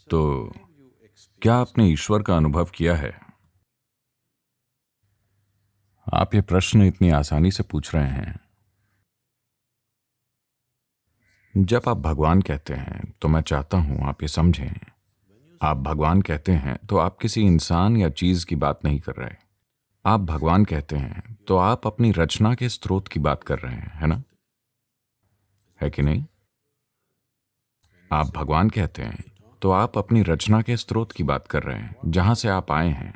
तो क्या आपने ईश्वर का अनुभव किया है? आप ये प्रश्न इतनी आसानी से पूछ रहे हैं। जब आप भगवान कहते हैं तो मैं चाहता हूं आप ये समझें। आप भगवान कहते हैं तो आप किसी इंसान या चीज की बात नहीं कर रहे। आप भगवान कहते हैं तो आप अपनी रचना के स्रोत की बात कर रहे हैं, है ना? है कि नहीं? आप भगवान कहते हैं तो आप अपनी रचना के स्रोत की बात कर रहे हैं, जहां से आप आए हैं।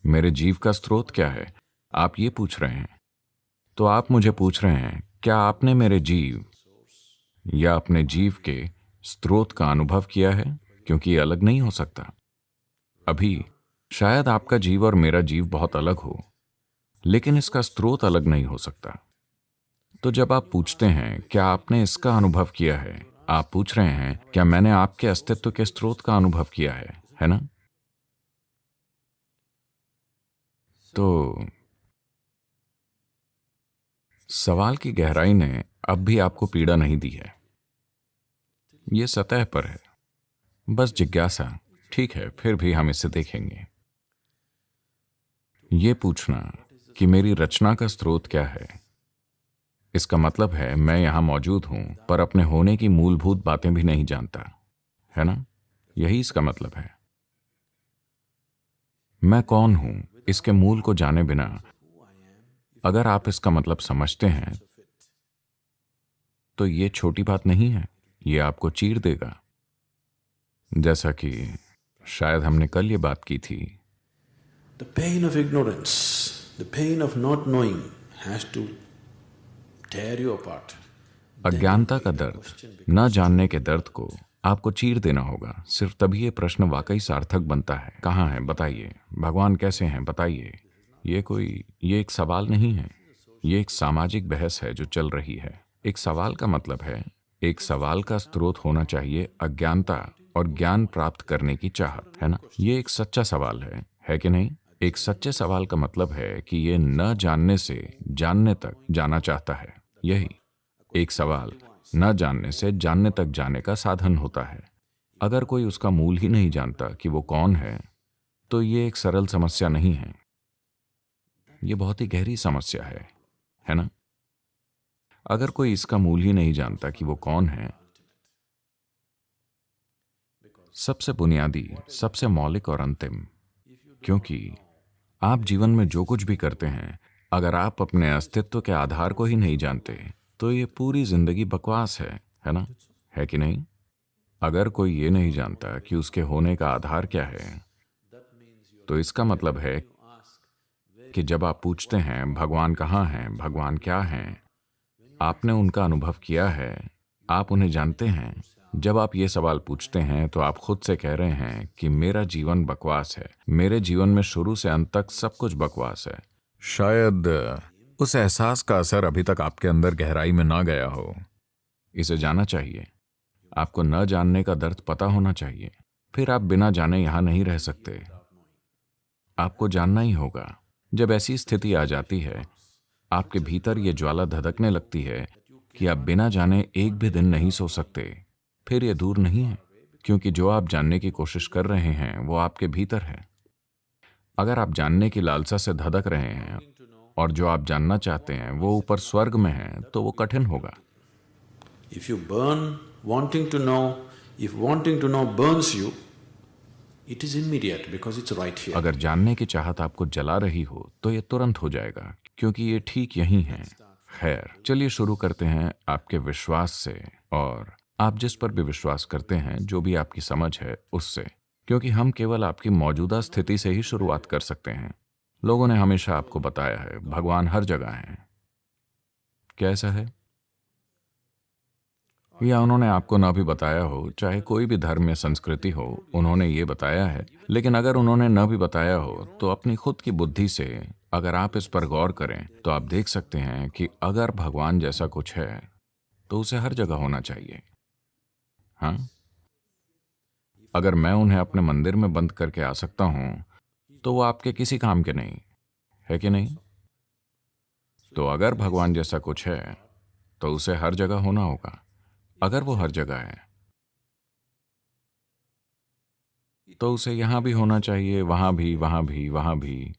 मेरे जीव का स्रोत क्या है, आप ये पूछ रहे हैं। तो आप मुझे पूछ रहे हैं, क्या आपने मेरे जीव या अपने जीव के स्रोत का अनुभव किया है? क्योंकि ये अलग नहीं हो सकता। अभी शायद आपका जीव और मेरा जीव बहुत अलग हो, लेकिन इसका स्रोत अलग नहीं हो सकता। तो जब आप पूछते हैं क्या आपने इसका अनुभव किया है, आप पूछ रहे हैं क्या मैंने आपके अस्तित्व के स्रोत का अनुभव किया है ना? तो सवाल की गहराई ने अब भी आपको पीड़ा नहीं दी है। ये सतह पर है, बस जिज्ञासा। ठीक है, फिर भी हम इसे देखेंगे। ये पूछना कि मेरी रचना का स्रोत क्या है, इसका मतलब है मैं यहां मौजूद हूं पर अपने होने की मूलभूत बातें भी नहीं जानता, है ना? यही इसका मतलब है। मैं कौन हूं इसके मूल को जाने बिना अगर आप इसका मतलब समझते हैं तो ये छोटी बात नहीं है, ये आपको चीर देगा। जैसा कि शायद हमने कल ये बात की थी। The pain of ignorance, the pain of not knowing has to tear you apart. अज्ञानता का दर्द, न जानने के दर्द को आपको चीर देना होगा। सिर्फ तभी ये प्रश्न वाकई सार्थक बनता है। कहाँ है बताइए, भगवान कैसे हैं बताइए। ये एक सवाल नहीं है, ये एक सामाजिक बहस है जो चल रही है। एक सवाल का मतलब है, एक सवाल का स्रोत होना चाहिए अज्ञानता और ज्ञान प्राप्त करने की चाहत, है ना? ये एक सच्चा सवाल है कि नहीं? एक सच्चे सवाल का मतलब है कि ये न जानने से जानने तक जाना चाहता है। यही एक सवाल न जानने से जानने तक जाने का साधन होता है। अगर कोई उसका मूल ही नहीं जानता कि वो कौन है, तो ये एक सरल समस्या नहीं है, ये बहुत ही गहरी समस्या है ना? अगर कोई इसका मूल ही नहीं जानता कि वो कौन है, सबसे बुनियादी, सबसे मौलिक और अंतिम, क्योंकि आप जीवन में जो कुछ भी करते हैं, अगर आप अपने अस्तित्व के आधार को ही नहीं जानते, तो ये पूरी जिंदगी बकवास है ना? है कि नहीं? अगर कोई ये नहीं जानता कि उसके होने का आधार क्या है, तो इसका मतलब है कि जब आप पूछते हैं भगवान कहाँ हैं, भगवान क्या हैं, आपने उनका अनुभव किया है, आप उन्हें जानते हैं। जब आप ये सवाल पूछते हैं तो आप खुद से कह रहे हैं कि मेरा जीवन बकवास है, मेरे जीवन में शुरू से अंत तक सब कुछ बकवास है। शायद उस एहसास का असर अभी तक आपके अंदर गहराई में ना गया हो। इसे जाना चाहिए। आपको न जानने का दर्द पता होना चाहिए। फिर आप बिना जाने यहां नहीं रह सकते। आपको जानना ही होगा। जब ऐसी स्थिति आ जाती है, आपके भीतर ये ज्वाला धधकने लगती है कि आप बिना जाने एक भी दिन नहीं सो सकते, फिर ये दूर नहीं है, क्योंकि जो आप जानने की कोशिश कर रहे हैं वो आपके भीतर है। अगर आप जानने की लालसा से धधक रहे हैं और जो आप जानना चाहते हैं वो ऊपर स्वर्ग में है, तो वो कठिन होगा। If you burn wanting to know, if wanting to know burns you, it is immediate because it's right here. अगर जानने की चाहत आपको जला रही हो तो ये तुरंत हो जाएगा, क्योंकि ये ठीक यही है। खैर, चलिए शुरू करते हैं आपके विश्वास से, और आप जिस पर भी विश्वास करते हैं, जो भी आपकी समझ है उससे, क्योंकि हम केवल आपकी मौजूदा स्थिति से ही शुरुआत कर सकते हैं। लोगों ने हमेशा आपको बताया है भगवान हर जगह है। क्या ऐसा है? या उन्होंने आपको ना भी बताया हो, चाहे कोई भी धर्म या संस्कृति हो, उन्होंने ये बताया है। लेकिन अगर उन्होंने न भी बताया हो तो अपनी खुद की बुद्धि से अगर आप इस पर गौर करें तो आप देख सकते हैं कि अगर भगवान जैसा कुछ है तो उसे हर जगह होना चाहिए। हाँ, अगर मैं उन्हें अपने मंदिर में बंद करके आ सकता हूं तो वो आपके किसी काम के नहीं, है कि नहीं? तो अगर भगवान जैसा कुछ है तो उसे हर जगह होना होगा। अगर वो हर जगह है तो उसे यहाँ भी होना चाहिए, वहाँ भी, वहाँ भी, वहाँ भी।